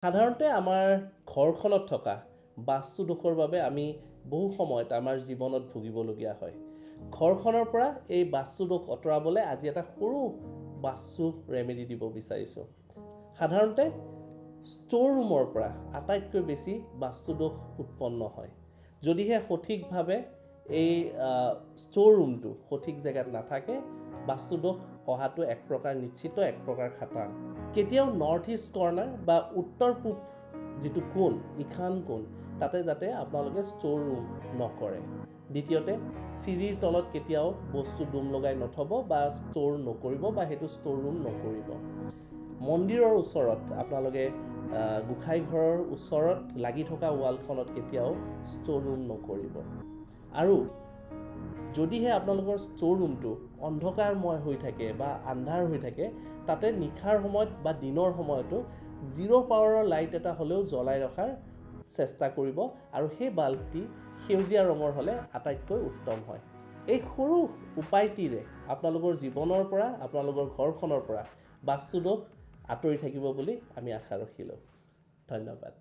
সাধাৰণতে আমাৰ ঘৰখনত থকা বাস্তু দোষৰ বাবে আমি বহু সময়ত আমাৰ জীৱনত ভুগিবলগীয়া হয়। ঘৰখনৰ পৰা এই বাস্তু দোষ আঁতৰাবলৈ আজি এটা সৰু বাস্তু ৰেমেডি দিব বিচাৰিছোঁ। সাধাৰণতে ষ্ট'ৰ ৰুমৰ পৰা আটাইতকৈ বেছি বাস্তু দোষ উৎপন্ন হয়। যদিহে সঠিকভাৱে এই ষ্ট'ৰ ৰুমটো সঠিক জেগাত নাথাকে, বাস্তু দোষ অহাটো এক প্ৰকাৰ নিশ্চিত, এক প্ৰকাৰ খাটাং। কেতিয়াও নৰ্থ ইষ্ট কৰ্ণাৰ বা উত্তৰ পূব যিটো কোণ, ঈশান কোণ, তাতে যাতে আপোনালোকে ষ্ট'ৰ ৰুম নকৰে। দ্বিতীয়তে, চিৰিৰ তলত কেতিয়াও বস্তু ডুম লগাই নথব বা ষ্ট'ৰ নকৰিব বা সেইটো ষ্ট'ৰ ৰুম নকৰিব। মন্দিৰৰ ওচৰত আপোনালোকে গোসাঁই ঘৰৰ ওচৰত লাগি থকা ৱালখনত কেতিয়াও ষ্ট'ৰ ৰুম নকৰিব। আৰু যদিহে আপোনালোকৰ ষ্ট'ৰ ৰুমটো অন্ধকাৰময় হৈ থাকে বা আন্ধাৰ হৈ থাকে, তাতে নিশাৰ সময়ত বা দিনৰ সময়তো 0 পাৱাৰৰ লাইট এটা হ'লেও জ্বলাই ৰখাৰ চেষ্টা কৰিব আৰু সেই বাল্বটি সেউজীয়া ৰঙৰ হ'লে আটাইতকৈ উত্তম হয়। এই সৰু উপায়টিৰে আপোনালোকৰ জীৱনৰ পৰা, আপোনালোকৰ ঘৰখনৰ পৰা বাস্তু দোষ আঁতৰি থাকিব বুলি আমি আশা ৰাখিলোঁ। ধন্যবাদ।